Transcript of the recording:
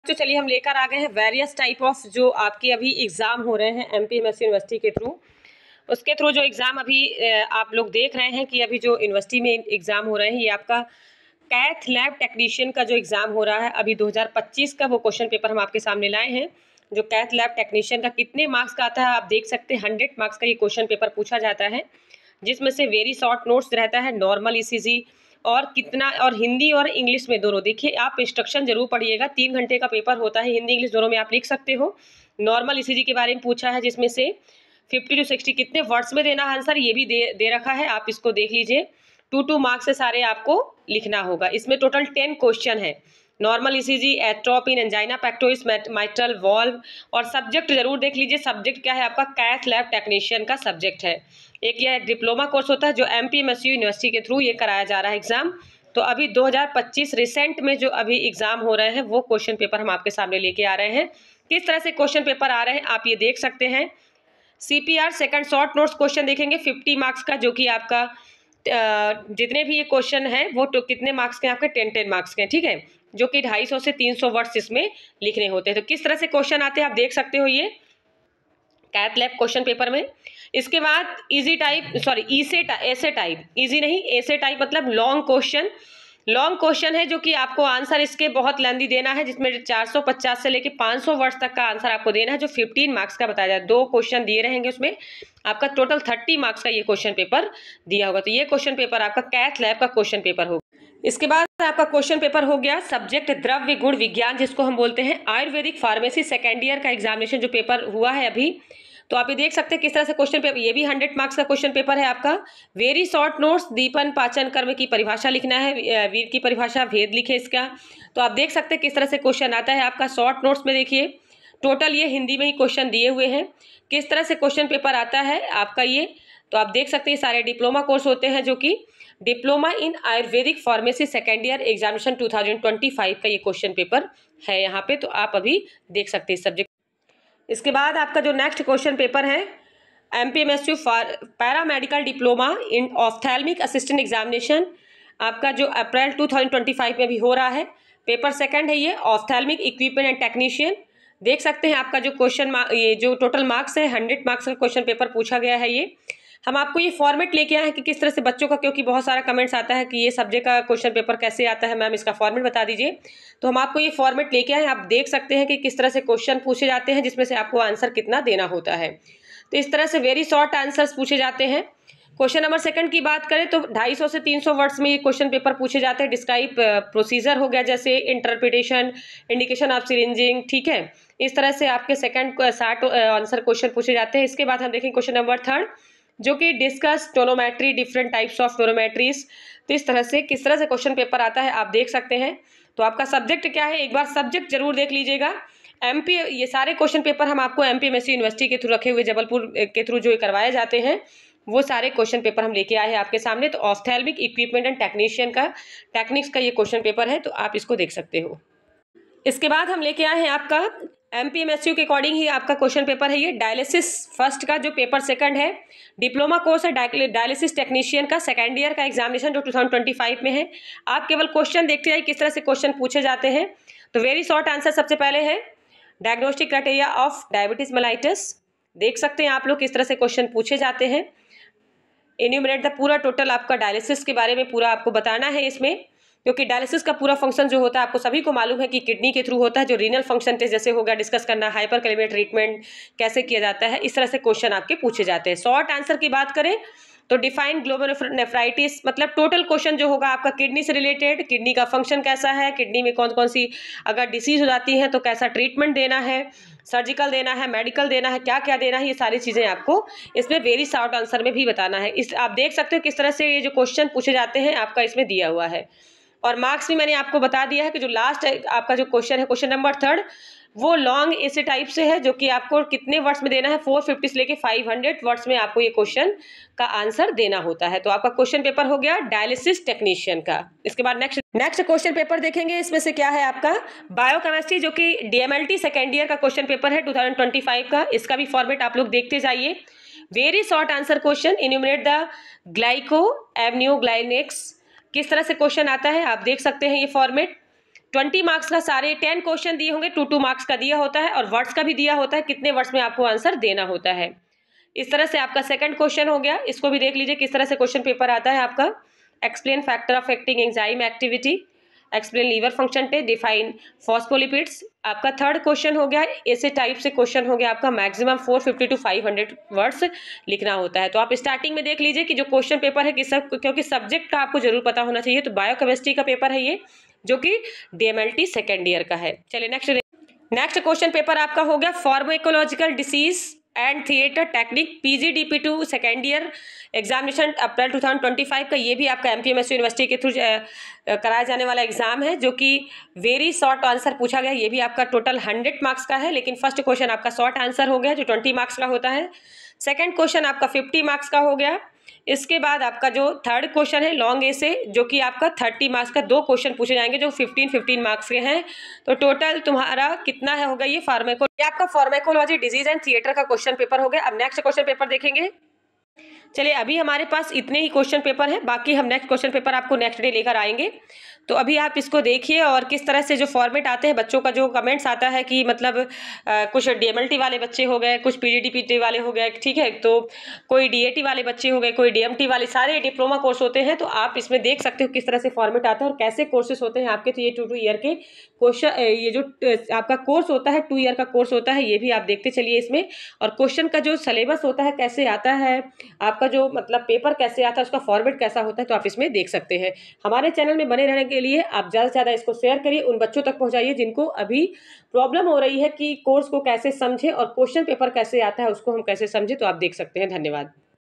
तो चलिए हम लेकर आ गए हैं वेरियस टाइप ऑफ जो आपके अभी एग्ज़ाम हो रहे हैं एमपीएमएससी यूनिवर्सिटी के थ्रू। उसके थ्रू जो एग्ज़ाम अभी आप लोग देख रहे हैं कि अभी जो यूनिवर्सिटी में एग्ज़ाम हो रहे हैं, ये आपका कैथ लैब टेक्नीशियन का जो एग्ज़ाम हो रहा है अभी 2025 का, वो क्वेश्चन पेपर हम आपके सामने लाए हैं। जो कैथ लैब टेक्नीशियन का कितने मार्क्स का आता है आप देख सकते हैं। 100 मार्क्स का ये क्वेश्चन पेपर पूछा जाता है, जिसमें से वेरी शॉर्ट नोट्स रहता है, नॉर्मल ईसीजी और कितना, और हिंदी और इंग्लिश में दोनों। देखिए आप इंस्ट्रक्शन जरूर पढ़िएगा, 3 घंटे का पेपर होता है, हिंदी इंग्लिश दोनों में आप लिख सकते हो। नॉर्मल ईसीजी के बारे में पूछा है, जिसमें से 50 to 60 कितने वर्ड्स में देना है आंसर, ये भी दे रखा है, आप इसको देख लीजिए। 2 मार्क्स से सारे आपको लिखना होगा। इसमें टोटल 10 क्वेश्चन है। Normal ECG, atropine, angina pectoris, mitral valve, और सब्जेक्ट जरूर देख लीजिए। सब्जेक्ट क्या है आपका, कैथ लैब टेक्नीशियन का सब्जेक्ट है। एक यह डिप्लोमा कोर्स होता है जो एमपीएमएससी यूनिवर्सिटी के थ्रू ये कराया जा रहा है एग्जाम। तो अभी 2025 रिसेंट में जो अभी एग्जाम हो रहे हैं वो क्वेश्चन पेपर हम आपके सामने लेके आ रहे हैं। किस तरह से क्वेश्चन पेपर आ रहे हैं आप ये देख सकते हैं। CPR second short notes question देखेंगे 50 मार्क्स का, जो कि आपका जितने भी ये क्वेश्चन है वो तो कितने मार्क्स के आपके 10 मार्क्स के, ठीक है, जो कि 250 से 300 वर्ड्स इसमें लिखने होते हैं। तो किस तरह से क्वेश्चन आते हैं आप देख सकते हो ये कैथ लैब क्वेश्चन पेपर में। इसके बाद इजी टाइप, सॉरी ऐसे टाइप, इजी नहीं ऐसे टाइप मतलब लॉन्ग क्वेश्चन। लॉन्ग क्वेश्चन है जो कि आपको आंसर इसके बहुत लेंदी देना है, जिसमें 450 से लेके 500 वर्ड्स तक का आंसर आपको देना है, जो 15 मार्क्स का बताया जाए। 2 क्वेश्चन दिए रहेंगे उसमें, आपका टोटल 30 मार्क्स का ये क्वेश्चन पेपर दिया होगा। तो ये क्वेश्चन पेपर आपका कैथ लैब का क्वेश्चन पेपर होगा। इसके बाद आपका क्वेश्चन पेपर हो गया सब्जेक्ट द्रव्य गुण विज्ञान, जिसको हम बोलते हैं आयुर्वेदिक फार्मेसी सेकेंड ईयर का एग्जामिनेशन जो पेपर हुआ है अभी। तो आप ये देख सकते हैं किस तरह से क्वेश्चन पेपर, ये भी 100 मार्क्स का क्वेश्चन पेपर है आपका। वेरी शॉर्ट नोट्स, दीपन पाचन कर्म की परिभाषा लिखना है, वीर की परिभाषा, भेद लिखे इसका। तो आप देख सकते हैं किस तरह से क्वेश्चन आता है आपका शॉर्ट नोट्स में। देखिए टोटल ये हिंदी में ही क्वेश्चन दिए हुए हैं, किस तरह से क्वेश्चन पेपर आता है आपका ये। तो आप देख सकते हैं सारे डिप्लोमा कोर्स होते हैं, जो कि diploma in Ayurvedic pharmacy second year examination 2025 का ये क्वेश्चन पेपर है यहाँ पे। तो आप अभी देख सकते हैं इस सब्जेक्ट। इसके बाद आपका जो नेक्स्ट क्वेश्चन पेपर है MPMSU paramedical diploma in ophthalmic assistant examination, आपका जो अप्रैल 2025 में भी हो रहा है। पेपर सेकंड है ये, ऑफ्थेल्मिक इक्विपमेंट एंड टेक्नीशियन। देख सकते हैं आपका जो क्वेश्चन ये जो टोटल मार्क्स है 100 मार्क्स का क्वेश्चन पेपर पूछा गया है। ये हम आपको ये फॉर्मेट लेके आए हैं कि किस तरह से बच्चों का, क्योंकि बहुत सारा कमेंट्स आता है कि ये सब्जेक्ट का क्वेश्चन पेपर कैसे आता है मैम, इसका फॉर्मेट बता दीजिए। तो हम आपको ये फॉर्मेट लेके आए हैं, आप देख सकते हैं कि किस तरह से क्वेश्चन पूछे जाते हैं, जिसमें से आपको आंसर कितना देना होता है। तो इस तरह से वेरी शॉर्ट आंसर्स पूछे जाते हैं। क्वेश्चन नंबर सेकंड की बात करें तो 250 से 300 वर्ड्स में ये क्वेश्चन पेपर पूछे जाते हैं। डिस्क्राइब प्रोसीजर हो गया, जैसे इंटरप्रिटेशन, इंडिकेशन ऑफ सिरिंजिंग, ठीक है। इस तरह से आपके सेकंड 60 आंसर क्वेश्चन पूछे जाते हैं। इसके बाद हम देखेंगे क्वेश्चन नंबर थर्ड, जो कि discuss tonometry, different types of tonometries. तो इस तरह से किस तरह से क्वेश्चन पेपर आता है आप देख सकते हैं। तो आपका सब्जेक्ट क्या है, एक बार सब्जेक्ट जरूर देख लीजिएगा। एमपी, ये सारे क्वेश्चन पेपर हम आपको एमपीएमएससी यूनिवर्सिटी के थ्रू रखे हुए, जबलपुर के थ्रू जो करवाए जाते हैं, वो सारे क्वेश्चन पेपर हम लेके आए हैं आपके सामने। तो ऑफ्थेल्मिक इक्विपमेंट एंड टेक्नीशियन का, टेक्निक्स का ये क्वेश्चन पेपर है, तो आप इसको देख सकते हो। इसके बाद हम लेके आए हैं आपका एमपीएमएसयू के अकॉर्डिंग ही आपका क्वेश्चन पेपर है ये, डायलिसिस फर्स्ट का जो पेपर सेकंड है। डिप्लोमा कोर्स है डायलिसिस टेक्नीशियन का, सेकंड ईयर का एग्जामिनेशन जो 2025 में है। आप केवल क्वेश्चन देखते जाइए किस तरह से क्वेश्चन पूछे जाते हैं। तो वेरी शॉर्ट आंसर सबसे पहले है diagnostic criteria of diabetes mellitus. देख सकते हैं आप लोग किस तरह से क्वेश्चन पूछे जाते हैं। एन्यूमरेट द, पूरा टोटल आपका डायलिसिस के बारे में पूरा आपको बताना है इसमें, क्योंकि डायलिसिस का पूरा फंक्शन जो होता है आपको सभी को मालूम है कि किडनी के थ्रू होता है। जो रीनल फंक्शन टेस्ट जैसे होगा डिस्कस करना, हाइपर कैलेमिया ट्रीटमेंट कैसे किया जाता है, इस तरह से क्वेश्चन आपके पूछे जाते हैं। शॉर्ट आंसर की बात करें तो डिफाइन ग्लोमेरुलोनेफ्राइटिस, मतलब टोटल क्वेश्चन जो होगा आपका किडनी से रिलेटेड, किडनी का फंक्शन कैसा है, किडनी में कौन कौन सी अगर डिसीज हो जाती है तो कैसा ट्रीटमेंट देना है, सर्जिकल देना है, मेडिकल देना है, क्या क्या देना है, ये सारी चीज़ें आपको इसमें वेरी शॉर्ट आंसर में भी बताना है। इस आप देख सकते हो किस तरह से ये जो क्वेश्चन पूछे जाते हैं आपका इसमें दिया हुआ है। और मार्क्स भी मैंने आपको बता दिया है कि जो लास्ट आपका जो क्वेश्चन है क्वेश्चन नंबर थर्ड, वो लॉन्ग ऐसे टाइप से है, जो कि आपको कितने वर्ड्स में देना है, 450 से लेके 500 वर्ड्स में आपको ये क्वेश्चन का आंसर देना होता है। तो आपका क्वेश्चन पेपर हो गया डायलिसिस टेक्नीशियन का। इसके बाद नेक्स्ट क्वेश्चन पेपर देखेंगे। इसमें से क्या है आपका बायोकेमिस्ट्री, जो कि डीएमएलटी सेकेंड ईयर का क्वेश्चन पेपर है 2025 का। इसका भी फॉर्मेट आप लोग देखते जाइए। Very short answer question, enumerate the glycosaminoglycans, किस तरह से क्वेश्चन आता है आप देख सकते हैं ये फॉर्मेट। 20 मार्क्स का सारे 10 क्वेश्चन दिए होंगे, 2 मार्क्स का दिया होता है और वर्ड्स का भी दिया होता है, कितने वर्ड्स में आपको आंसर देना होता है। इस तरह से आपका सेकंड क्वेश्चन हो गया, इसको भी देख लीजिए किस तरह से क्वेश्चन पेपर आता है आपका। Explain factor affecting enzyme activity, explain liver function test, define phospholipids. आपका थर्ड क्वेश्चन हो गया, ऐसे टाइप से क्वेश्चन हो गया आपका मैक्सिमम 450 to 500 वर्ड्स लिखना होता है। तो आप स्टार्टिंग में देख लीजिए कि जो क्वेश्चन पेपर है क्योंकि सब्जेक्ट का आपको जरूर पता होना चाहिए। तो बायोकेमिस्ट्री का पेपर है ये, जो कि DMLT सेकेंड ईयर का है। चलिए नेक्स्ट क्वेश्चन पेपर आपका हो गया pharmacological disease and theatre technique, PGDP2 second year examination April 2025 का। ये भी आपका MPMSU यूनिवर्सिटी के थ्रू कराया जाने वाला एग्जाम है, जो कि वेरी शॉर्ट आंसर पूछा गया। ये भी आपका टोटल 100 मार्क्स का है, लेकिन फर्स्ट क्वेश्चन आपका शॉर्ट आंसर हो गया जो 20 मार्क्स का होता है। सेकंड क्वेश्चन आपका 50 मार्क्स का हो गया। इसके बाद आपका जो थर्ड क्वेश्चन है लॉन्ग ए से, जो कि आपका 30 मार्क्स का 2 क्वेश्चन पूछे जाएंगे जो 15 मार्क्स के हैं। तो टोटल तुम्हारा कितना है होगा ये आपका फार्माकोलॉजी डिजीज एंड थिएटर का क्वेश्चन पेपर हो गया। अब नेक्स्ट क्वेश्चन पेपर देखेंगे। चलिए अभी हमारे पास इतने ही क्वेश्चन पेपर हैं, बाकी हम नेक्स्ट क्वेश्चन पेपर आपको नेक्स्ट डे लेकर आएंगे। तो अभी आप इसको देखिए और किस तरह से जो फॉर्मेट आते हैं, बच्चों का जो कमेंट्स आता है कि मतलब कुछ DMLT वाले बच्चे हो गए, कुछ PGDP वाले हो गए, ठीक है, तो कोई DAT वाले बच्चे हो गए, कोई DMT वाले, सारे डिप्लोमा कोर्स होते हैं। तो आप इसमें देख सकते हो किस तरह से फॉर्मेट आता है और कैसे कोर्सेस होते हैं आपके। तो ये 2 ईयर के क्वेश्चन, ये जो आपका कोर्स होता है 2 ईयर का कोर्स होता है, ये भी आप देखते चलिए इसमें। और क्वेश्चन का जो सिलेबस होता है कैसे आता है, आपका जो मतलब पेपर कैसे आता है, उसका फॉर्मेट कैसा होता है, तो आप इसमें देख सकते हैं। हमारे चैनल में बने रहने के लिए आप ज़्यादा से ज़्यादा इसको शेयर करिए, उन बच्चों तक पहुंचाइए जिनको अभी प्रॉब्लम हो रही है कि कोर्स को कैसे समझे और क्वेश्चन पेपर कैसे आता है उसको हम कैसे समझे। तो आप देख सकते हैं। धन्यवाद।